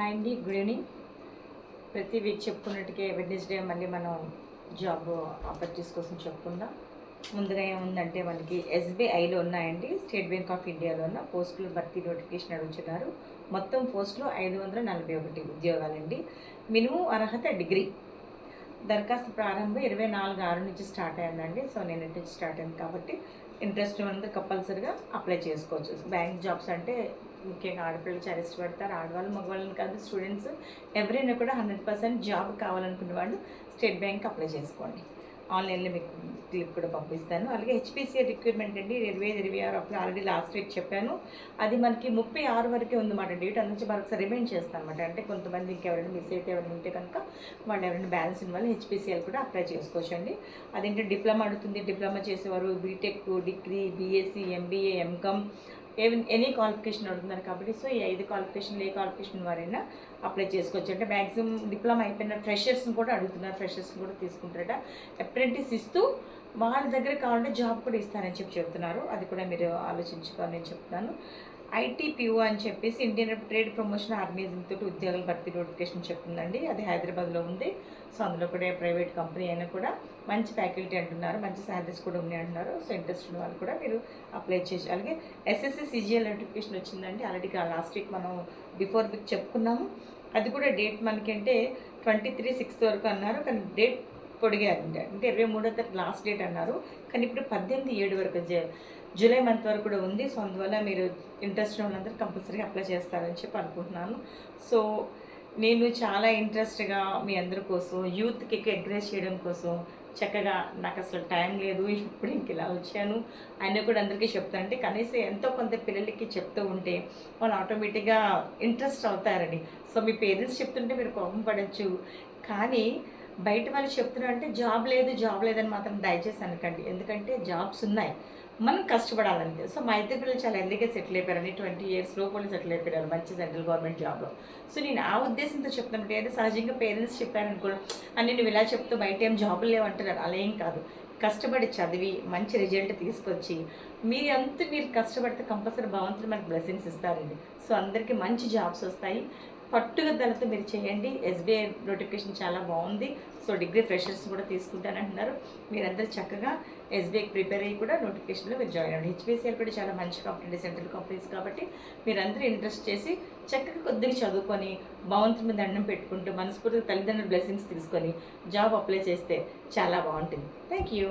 Hi అండి, good evening. ప్రతి week చెప్పుకున్నట్టుగా వెడ్నెస్డే మళ్ళీ మనం జాబ్ ఆపర్చునిటీస్ కోసం చెప్పుకుందాం. ముందుగా ఏముందంటే మనకి ఎస్బీఐలో ఉన్నాయండి, స్టేట్ బ్యాంక్ ఆఫ్ ఇండియాలో ఉన్న పోస్టులు భర్తీ నోటిఫికేషన్ అడుగుతున్నారు. మొత్తం పోస్టులు 541 ఉద్యోగాలండి. మినిమం అర్హత డిగ్రీ. దరఖాస్తు ప్రారంభం 24/6 నుంచి స్టార్ట్ అయిందండి. సో నేను నుంచి స్టార్ట్ అయింది కాబట్టి ఇంట్రెస్ట్ ఉన్నందుకు కంపల్సరీగా అప్లై చేసుకోవచ్చు. బ్యాంక్ జాబ్స్ అంటే ముఖ్యంగా ఆడపిల్లలు చాలా ఇష్టపడతారు. ఆడవాళ్ళు మగవాళ్ళని కాదు, స్టూడెంట్స్ ఎవరైనా కూడా 100% జాబ్ కావాలనుకునే వాళ్ళు స్టేట్ బ్యాంక్ అప్లై చేసుకోండి. ఆన్లైన్లో మీకు క్లిప్ కూడా పంపిస్తాను. అలాగే హెచ్పిసిఏ రిక్రూట్మెంట్ అండి 25-26 అప్పుడు ఆల్రెడీ లాస్ట్ వీక్ చెప్పాను. అది మనకి 36 వరకే ఉందన్నమాట డేట్. అందుకే మరొకసారి రిమైండ్ చేస్తాను అనమాట. అంటే కొంతమంది ఇంకెవరైనా మిస్ అయితే ఎవరైనా ఉంటే కనుక వాళ్ళు ఎవరైనా బ్యాలెన్స్ ఉన్న వాళ్ళు హెచ్పిసిఎల్ కూడా అప్లై చేసుకోవచ్చు అండి. అదేంటి డిప్లొమా అడుగుతుంది. డిప్లొమా చేసేవారు BTech, degree, BSc, MBA, MCom any qualification అడుగుతున్నారు కాబట్టి సో ఈ 5 క్వాలిఫికేషన్లు ఏ క్వాలిఫికేషన్ వారైనా అప్లై చేసుకోవచ్చు. అంటే మ్యాక్సిమం డిప్లొమా అయిపోయిన ఫ్రెషర్స్ని కూడా అడుగుతున్నారు. ఫ్రెషర్స్ని కూడా తీసుకుంటారట. అప్రెంటిస్ ఇస్తూ వాళ్ళ దగ్గర కావాలంటే జాబ్ కూడా ఇస్తారని చెప్తున్నారు. అది కూడా మీరు ఆలోచించుకోవాలని నేను చెప్తున్నాను. ఐటీపీఓ అని చెప్పేసి ఇండియన్ ట్రేడ్ ప్రమోషన్ ఆర్గనైజింగ్ తోటి ఉద్యోగాల భర్తీ నోటిఫికేషన్ చెప్తుందండి. అది హైదరాబాద్లో ఉంది. సో అందులో కూడా ప్రైవేట్ కంపెనీ అయినా కూడా మంచి ఫ్యాకల్టీ అంటున్నారు, మంచి శాలరీస్ కూడా ఉన్నాయి అంటున్నారు. సో ఇంట్రెస్ట్ ఉన్న వాళ్ళు కూడా మీరు అప్లై చేసి. అలాగే ఎస్ఎస్సి సిజిఎల్ నోటిఫికేషన్ వచ్చిందండి. ఆల్రెడీ లాస్ట్ వీక్ మనం బిఫోర్ వీక్ చెప్పుకున్నాము. అది కూడా డేట్ మనకంటే 23/6 వరకు అన్నారు, కానీ డేట్ పొడిగారండి. అంటే 23వ తారీఖు లాస్ట్ డేట్ అన్నారు, కానీ ఇప్పుడు 18/7 వరకు జూలై మంత్ వరకు కూడా ఉంది. సో అందువల్ల మీరు ఇంట్రెస్ట్ ఉన్నందరూ కంపల్సరీగా అప్లై చేస్తారని చెప్పి అనుకుంటున్నాను. సో నేను చాలా ఇంట్రెస్ట్గా మీ అందరి కోసం యూత్కి ఎంకరేజ్ చేయడం కోసం చక్కగా నాకు అసలు టైం లేదు, ఇప్పుడు ఇంక ఇలా వచ్చాను అయినా కూడా అందరికీ చెప్తాను. అంటే కనీసం ఎంతో కొంత పిల్లలకి చెప్తూ ఉంటే వాళ్ళు ఆటోమేటిక్గా ఇంట్రెస్ట్ అవుతారని. సో మీ పేరెంట్స్ చెప్తుంటే మీరు కోపం పడవచ్చు, కానీ బయట వాళ్ళు చెప్తున్నారంటే జాబ్ లేదని మాత్రం దయచేసి అనకండి. ఎందుకంటే జాబ్స్ ఉన్నాయి, మనం కష్టపడాలంతే. సో మా ఇద్దరు పిల్లలు చాలా ఎర్లీగా సెటిల్ అయిపోయారని 20 years లోపల సెటిల్ అయిపోయారు మంచి సెంట్రల్ గవర్నమెంట్ జాబ్లో. సో నేను ఆ ఉద్దేశంతో చెప్తాను. అంటే సహజంగా పేరెంట్స్ చెప్పారనుకో అని నువ్వు ఇలా చెప్తూ బయట ఏం జాబులు లేవంటున్నారు, అలా ఏం కాదు. కష్టపడి చదివి మంచి రిజల్ట్ తీసుకొచ్చి మీరు కష్టపడితే కంపల్సరీ భగవంతుడు మనకు బ్లెస్సింగ్స్ ఇస్తారండి. సో అందరికీ మంచి జాబ్స్ వస్తాయి. పట్టుదలతో మీరు చేయండి. ఎస్బీఐ నోటిఫికేషన్ చాలా బాగుంది. సో డిగ్రీ ఫ్రెషర్స్ కూడా తీసుకుంటానంటున్నారు. మీరందరూ చక్కగా ఎస్బీఐకి ప్రిపేర్ అయ్యి కూడా నోటిఫికేషన్లో మీరు జాయిన్ అవ్వండి. హెచ్పిసిఎల్ కూడా చాలా మంచి కంపెనీ, సెంట్రల్ కంపెనీస్ కాబట్టి మీరందరూ ఇంట్రెస్ట్ చేసి చక్కగా కొద్దిగా చదువుకొని భగవంతుడి మీద దండం పెట్టుకుంటూ మనస్ఫూర్తిగా తల్లిదండ్రుల బ్లెస్సింగ్స్ తీసుకొని జాబ్ అప్లై చేస్తే చాలా బాగుంటుంది. Thank you.